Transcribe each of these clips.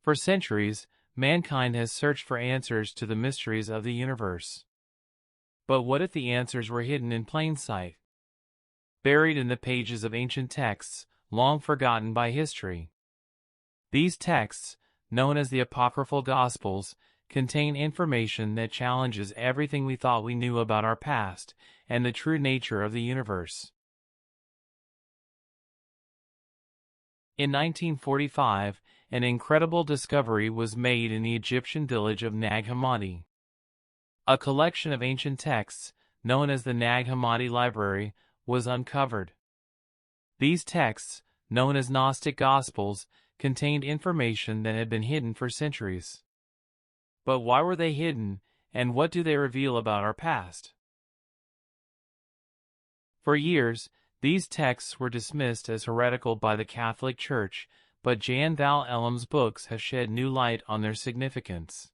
For centuries, mankind has searched for answers to the mysteries of the universe. But what if the answers were hidden in plain sight? Buried in the pages of ancient texts, long forgotten by history. These texts, known as the Apocryphal Gospels, contain information that challenges everything we thought we knew about our past and the true nature of the universe. In 1945, an incredible discovery was made in the Egyptian village of Nag Hammadi. A collection of ancient texts, known as the Nag Hammadi Library, was uncovered. These texts, known as Gnostic Gospels, contained information that had been hidden for centuries. But why were they hidden, and what do they reveal about our past? For years, these texts were dismissed as heretical by the Catholic Church, but Val Ellam's books have shed new light on their significance.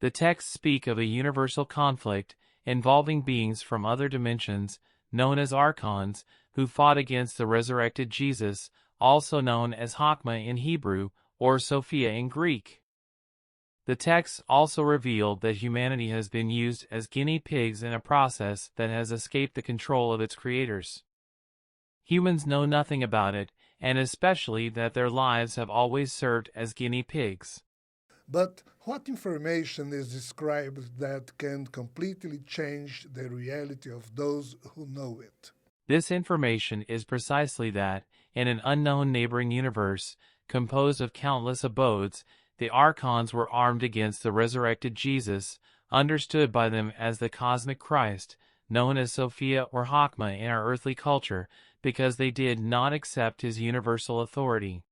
The texts speak of a universal conflict involving beings from other dimensions, known as archons, who fought against the resurrected Jesus, also known as Chokmah in Hebrew, or Sophia in Greek. The texts also reveal that humanity has been used as guinea pigs in a process that has escaped the control of its creators. Humans know nothing about it, and especially that their lives have always served as guinea pigs. But what information is described that can completely change the reality of those who know it? This information is precisely that, in an unknown neighboring universe, composed of countless abodes, the archons were armed against the resurrected Jesus, understood by them as the Cosmic Christ, known as Sophia or Chokmah in our earthly culture, because they did not accept his universal authority.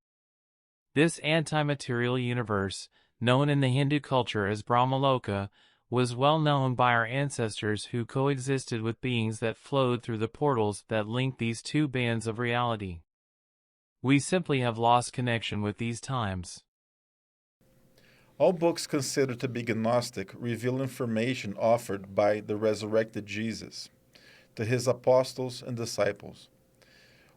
This anti-material universe, known in the Hindu culture as Brahmaloka, was well known by our ancestors who coexisted with beings that flowed through the portals that linked these two bands of reality. We simply have lost connection with these times. All books considered to be Gnostic reveal information offered by the resurrected Jesus to his apostles and disciples,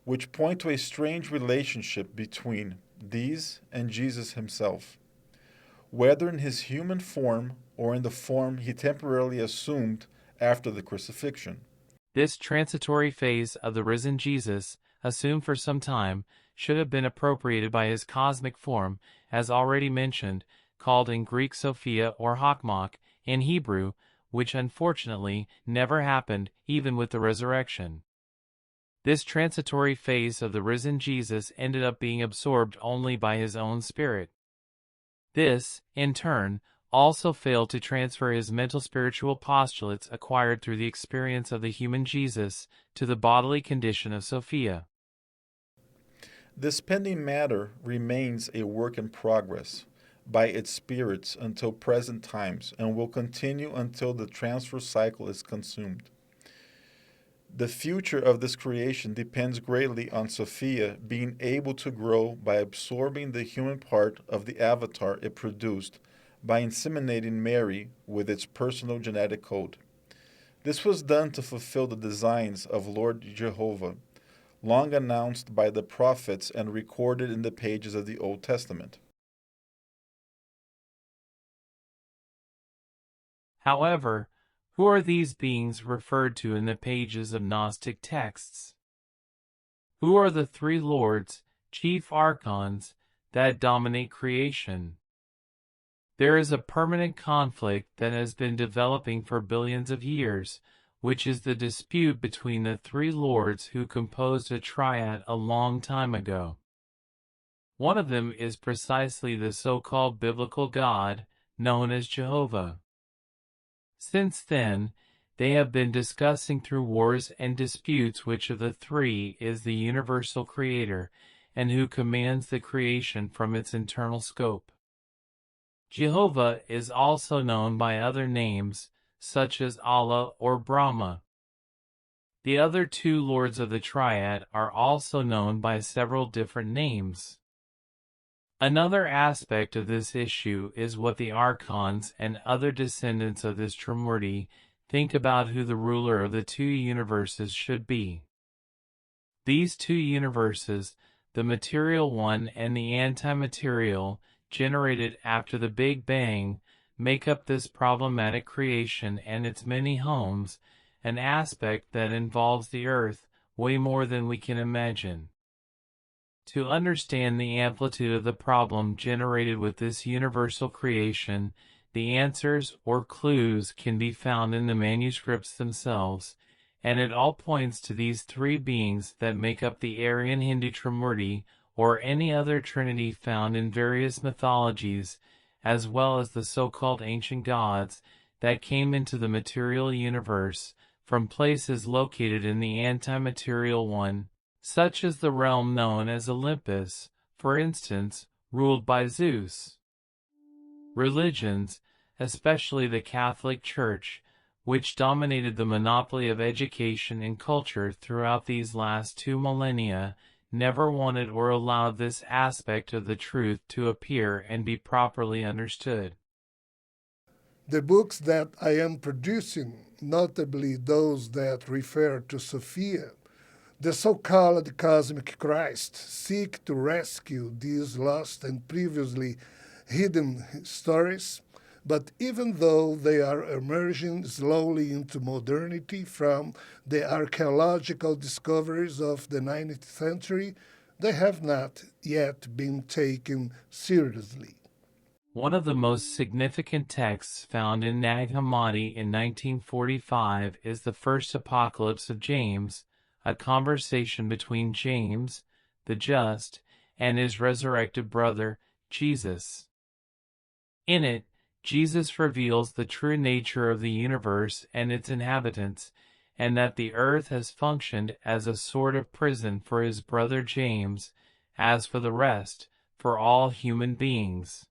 which point to a strange relationship between these and Jesus himself, whether in his human form or in the form he temporarily assumed after the crucifixion. This transitory phase of the risen Jesus, assumed for some time, should have been appropriated by his cosmic form, as already mentioned, called in Greek Sophia or Chokmah, in Hebrew, which unfortunately never happened even with the resurrection. This transitory phase of the risen Jesus ended up being absorbed only by his own spirit. This, in turn, also failed to transfer his mental spiritual postulates acquired through the experience of the human Jesus to the bodily condition of Sophia. This pending matter remains a work in progress by its spirits until present times and will continue until the transfer cycle is consumed. The future of this creation depends greatly on Sophia being able to grow by absorbing the human part of the avatar it produced by inseminating Mary with its personal genetic code. This was done to fulfill the designs of Lord Jehovah, long announced by the prophets and recorded in the pages of the Old Testament. However, who are these beings referred to in the pages of Gnostic texts? Who are the three lords, chief archons, that dominate creation? There is a permanent conflict that has been developing for billions of years, which is the dispute between the three lords who composed a triad a long time ago. One of them is precisely the so-called biblical God, known as Jehovah. Since then, they have been discussing through wars and disputes which of the three is the universal creator, and who commands the creation from its internal scope. Jehovah is also known by other names, such as Allah or Brahma. The other two lords of the triad are also known by several different names. Another aspect of this issue is what the archons and other descendants of this Trimurti think about who the ruler of the two universes should be. These two universes, the material one and the anti-material, generated after the Big Bang, make up this problematic creation and its many homes, an aspect that involves the Earth way more than we can imagine. To understand the amplitude of the problem generated with this universal creation, the answers or clues can be found in the manuscripts themselves, and it all points to these three beings that make up the Aryan Hindu Trimurti, or any other trinity found in various mythologies, as well as the so-called ancient gods that came into the material universe from places located in the anti-material one, such as the realm known as Olympus, for instance, ruled by Zeus. Religions, especially the Catholic Church, which dominated the monopoly of education and culture throughout these last 2 millennia, never wanted or allowed this aspect of the truth to appear and be properly understood. The books that I am producing, notably those that refer to Sophia, the so-called Cosmic Christ, seek to rescue these lost and previously hidden stories, but even though they are emerging slowly into modernity from the archaeological discoveries of the 19th century, they have not yet been taken seriously. One of the most significant texts found in Nag Hammadi in 1945 is the first Apocalypse of James, a conversation between James, the just, and his resurrected brother, Jesus. In it, Jesus reveals the true nature of the universe and its inhabitants, and that the earth has functioned as a sort of prison for his brother James, as for the rest, for all human beings.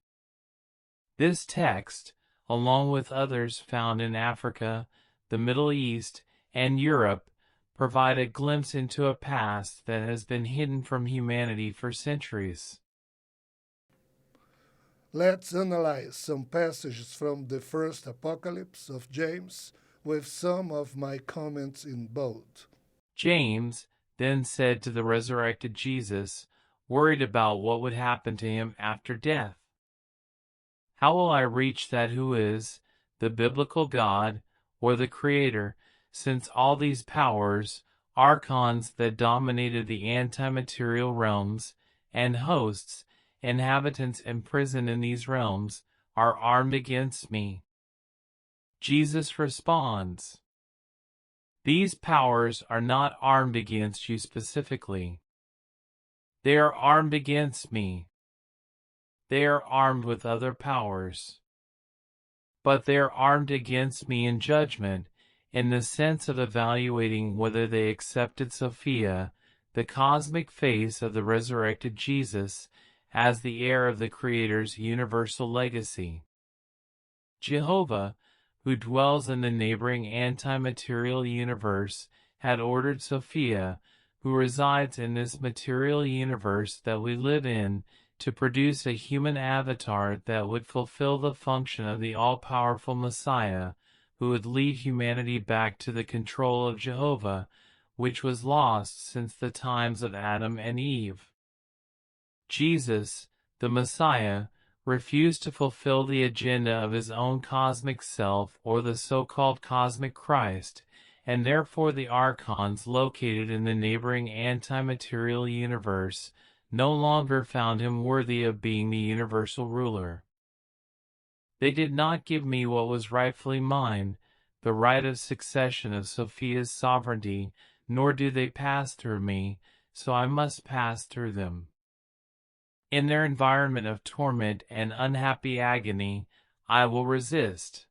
This text, along with others found in Africa, the Middle East, and Europe, provide a glimpse into a past that has been hidden from humanity for centuries. Let's analyze some passages from the first Apocalypse of James with some of my comments in bold. James then said to the resurrected Jesus, worried about what would happen to him after death, "How will I reach that who is, the biblical God, or the Creator, since all these powers, archons that dominated the anti-material realms, and hosts, inhabitants imprisoned in these realms, are armed against me?" Jesus responds, "These powers are not armed against you specifically. They are armed against me. They are armed with other powers. But they are armed against me in judgment, in the sense of evaluating whether they accepted Sophia, the cosmic face of the resurrected Jesus, as the heir of the Creator's universal legacy. Jehovah, who dwells in the neighboring anti-material universe, had ordered Sophia, who resides in this material universe that we live in, to produce a human avatar that would fulfill the function of the all-powerful Messiah, who would lead humanity back to the control of Jehovah, which was lost since the times of Adam and Eve. Jesus, the Messiah, refused to fulfill the agenda of his own cosmic self or the so-called Cosmic Christ, and therefore the archons located in the neighboring anti-material universe no longer found him worthy of being the universal ruler. They did not give me what was rightfully mine, the right of succession of Sophia's sovereignty, nor do they pass through me, so I must pass through them. In their environment of torment and unhappy agony, I will resist.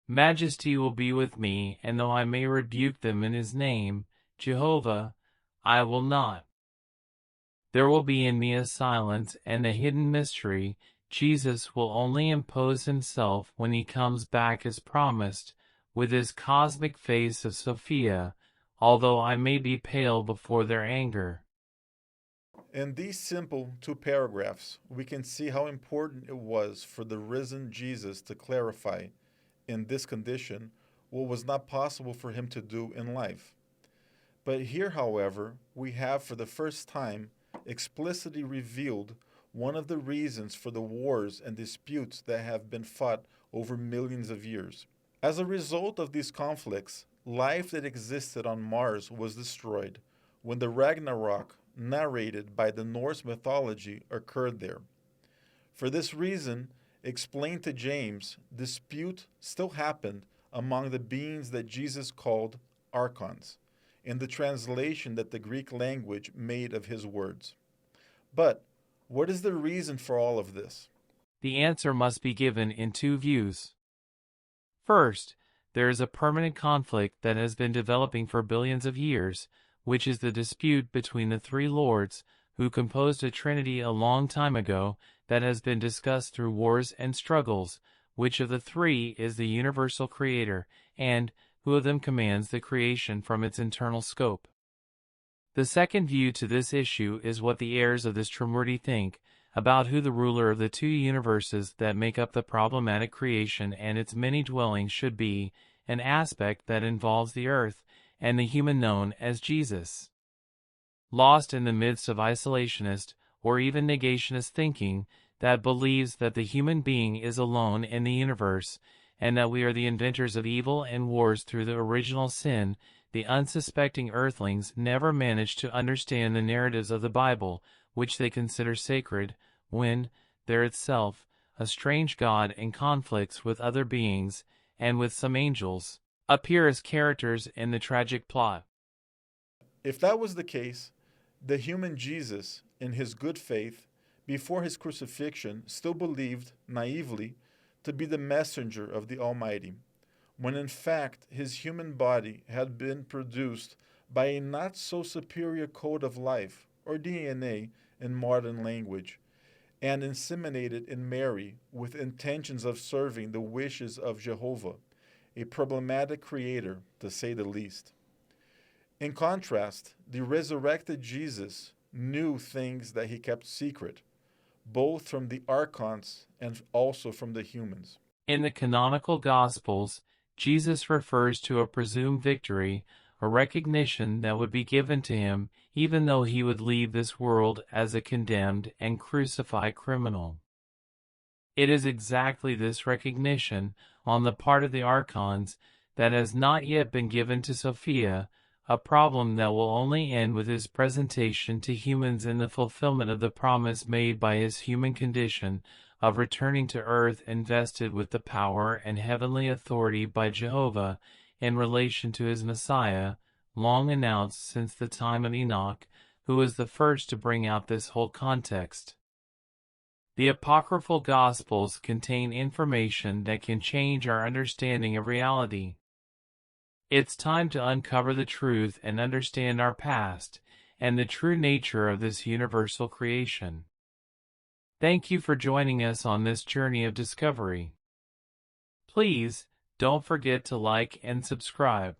Majesty will be with me, and though I may rebuke them in his name, Jehovah, I will not. There will be in me a silence and a hidden mystery. Jesus will only impose himself when he comes back as promised, with his cosmic face of Sophia, although I may be pale before their anger. In these simple 2 paragraphs, we can see how important it was for the risen Jesus to clarify, in this condition, what was not possible for him to do in life. But here, however, we have for the first time explicitly revealed one of the reasons for the wars and disputes that have been fought over millions of years. As a result of these conflicts, life that existed on Mars was destroyed when the Ragnarok, narrated by the Norse mythology, occurred there. For this reason, explained to James, dispute still happened among the beings that Jesus called archons, in the translation that the Greek language made of his words. But what is the reason for all of this? The answer must be given in two views. First, there is a permanent conflict that has been developing for billions of years, which is the dispute between the three lords who composed a trinity a long time ago that has been discussed through wars and struggles, which of the three is the universal creator, and who of them commands the creation from its internal scope. The second view to this issue is what the heirs of this Trimurti think about who the ruler of the two universes that make up the problematic creation and its many dwellings should be, an aspect that involves the earth and the human known as Jesus. Lost in the midst of isolationist or even negationist thinking that believes that the human being is alone in the universe and that we are the inventors of evil and wars through the original sin, the unsuspecting earthlings never manage to understand the narratives of the Bible, which they consider sacred, when, there itself, a strange God in conflicts with other beings, and with some angels, appear as characters in the tragic plot. If that was the case, the human Jesus, in his good faith, before his crucifixion, still believed, naively, to be the messenger of the Almighty, when in fact his human body had been produced by a not-so-superior code of life, or DNA in modern language, and inseminated in Mary with intentions of serving the wishes of Jehovah, a problematic creator, to say the least. In contrast, the resurrected Jesus knew things that he kept secret, both from the archons and also from the humans. In the canonical Gospels, Jesus refers to a presumed victory, a recognition that would be given to him even though he would leave this world as a condemned and crucified criminal. It is exactly this recognition on the part of the archons that has not yet been given to Sophia, a problem that will only end with his presentation to humans in the fulfillment of the promise made by his human condition of returning to earth invested with the power and heavenly authority by Jehovah in relation to his Messiah, long announced since the time of Enoch, who was the first to bring out this whole context. The apocryphal Gospels contain information that can change our understanding of reality. It's time to uncover the truth and understand our past and the true nature of this universal creation. Thank you for joining us on this journey of discovery. Please, don't forget to like and subscribe.